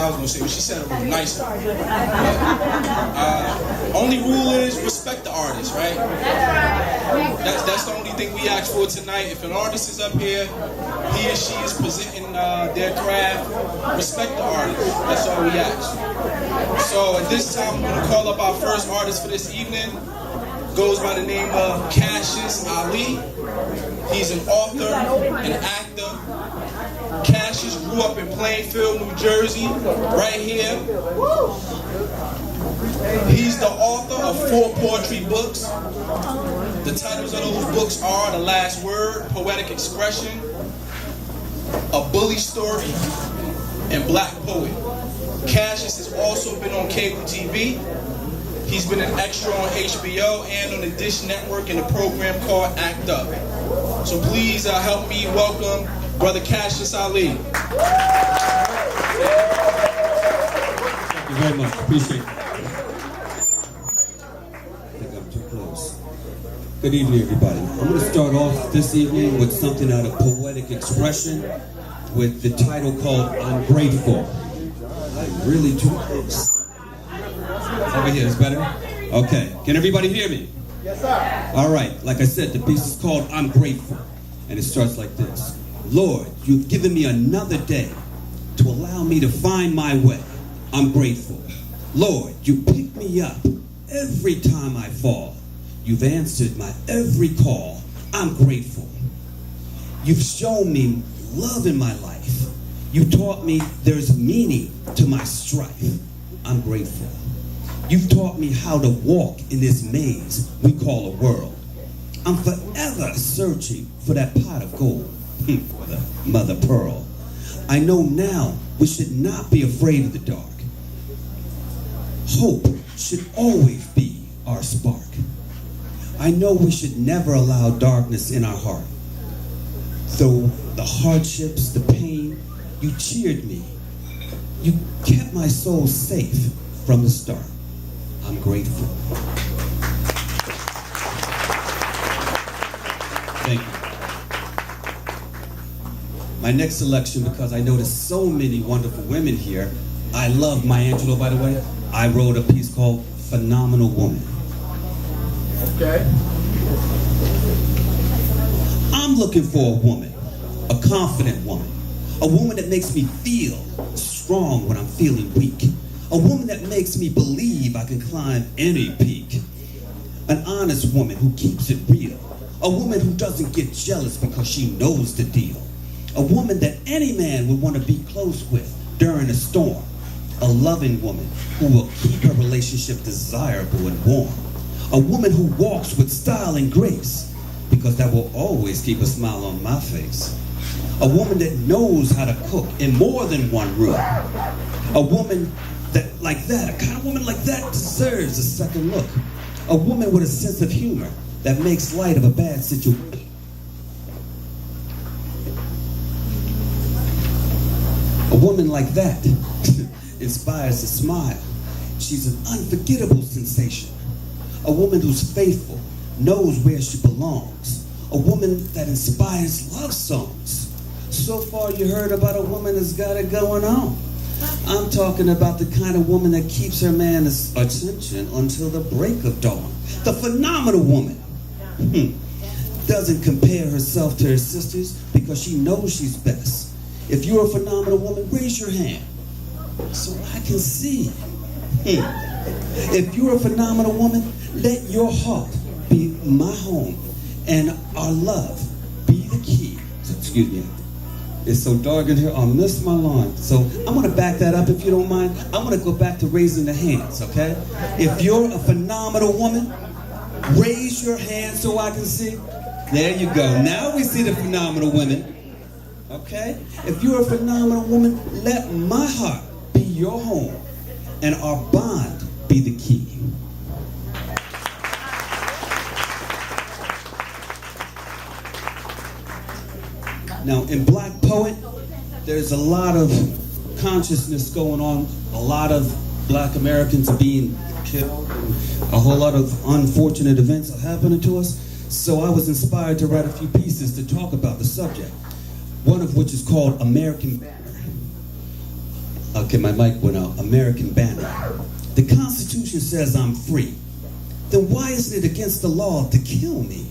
I was going to say, but she said it really nice. Only rule is respect the artist, right? That's the only thing we ask for tonight. If an artist is up here, he or she is presenting their craft, respect the artist. That's all we ask. So at this time, I'm going to call up our first artist for this evening. Goes by the name of Cassius Ali. He's an author, an actor. Cassius grew up in Plainfield, New Jersey, right here. He's the author of 4 poetry books. The titles of those books are The Last Word, Poetic Expression, A Bully Story, and Black Poet. Cassius has also been on cable TV. He's been an extra on HBO and on the Dish Network in a program called Act Up. So please help me welcome Brother Cassius Ali. Thank you very much. Appreciate it. I think I'm too close. Good evening, everybody. I'm going to start off this evening with something out of Poetic Expression with the title called I'm Grateful. I'm really too close. Over here is better? Okay. Can everybody hear me? Yes, sir. All right. Like I said, the piece is called I'm Grateful. And it starts like this. Lord, you've given me another day to allow me to find my way. I'm grateful. Lord, you pick me up every time I fall. You've answered my every call. I'm grateful. You've shown me love in my life. You taught me there's meaning to my strife. I'm grateful. You've taught me how to walk in this maze we call a world. I'm forever searching for that pot of gold, for the mother pearl. I know now we should not be afraid of the dark. Hope should always be our spark. I know we should never allow darkness in our heart. Though the hardships, the pain, you cheered me. You kept my soul safe from the start. I'm grateful. Thank you. My next selection, because I noticed so many wonderful women here. I love Maya Angelou, by the way. I wrote a piece called Phenomenal Woman. Okay. I'm looking for a woman, a confident woman, a woman that makes me feel strong when I'm feeling weak, a woman that makes me believe I can climb any peak, an honest woman who keeps it real, a woman who doesn't get jealous because she knows the deal, a woman that any man would want to be close with during a storm, a loving woman who will keep her relationship desirable and warm, a woman who walks with style and grace, because that will always keep a smile on my face. A woman that knows how to cook in more than one room. A woman that, like that, a kind of woman like that deserves a second look. A woman with a sense of humor that makes light of a bad situation. A woman like that inspires a smile. She's an unforgettable sensation. A woman who's faithful, knows where she belongs. A woman that inspires love songs. So far you heard about a woman that's got it going on. I'm talking about the kind of woman that keeps her man's attention until the break of dawn. The phenomenal woman. Doesn't compare herself to her sisters because she knows she's best. If you're a phenomenal woman, raise your hand so I can see. If you're a phenomenal woman, let your heart be my home and our love be the key. So, excuse me. It's so dark in here, I'll miss my line. So I'm going to back that up if you don't mind. I'm going to go back to raising the hands, okay? If you're a phenomenal woman, raise your hand so I can see. There you go. Now we see the phenomenal women, okay? If you're a phenomenal woman, let my heart be your home and our bond be the key. Now, in Black Poet, there's a lot of consciousness going on, a lot of Black Americans being killed, a whole lot of unfortunate events are happening to us. So I was inspired to write a few pieces to talk about the subject, one of which is called American Banner. Okay, my mic went out. American banner. The Constitution says I'm free. Then why isn't it against the law to kill me?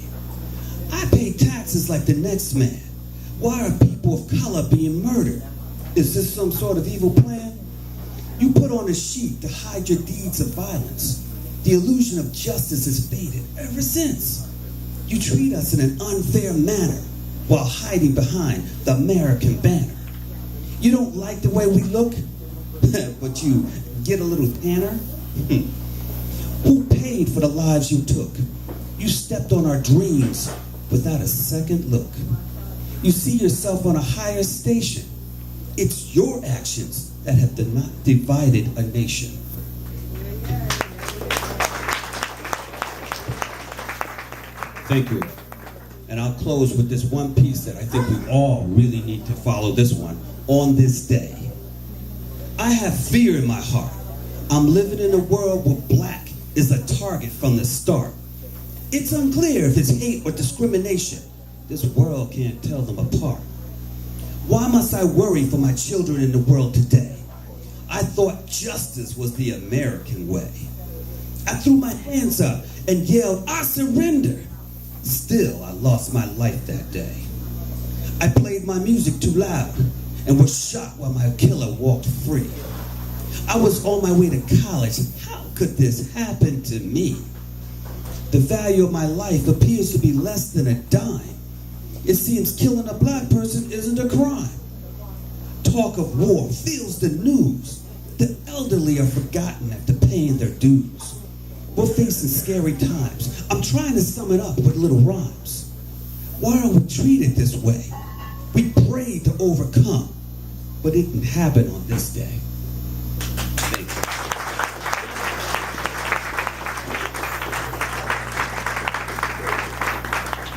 I pay taxes like the next man. Why are people of color being murdered? Is this some sort of evil plan? You put on a sheet to hide your deeds of violence. The illusion of justice has faded ever since. You treat us in an unfair manner while hiding behind the American banner. You don't like the way we look, but you get a little tanner? Who paid for the lives you took? You stepped on our dreams without a second look. You see yourself on a higher station. It's your actions that have divided a nation. Thank you. And I'll close with this one piece that I think we all really need to follow this one. On this day, I have fear in my heart. I'm living in a world where black is a target from the start. It's unclear if it's hate or discrimination. This world can't tell them apart. Why must I worry for my children in the world today? I thought justice was the American way. I threw my hands up and yelled, I surrender. Still, I lost my life that day. I played my music too loud and was shot while my killer walked free. I was on my way to college. How could this happen to me? The value of my life appears to be less than a dime. It seems killing a black person isn't a crime. Talk of war fills the news. The elderly are forgotten after paying their dues. We're facing scary times. I'm trying to sum it up with little rhymes. Why are we treated this way? We prayed to overcome, but it didn't happen on this day. Thank you.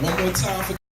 One more time for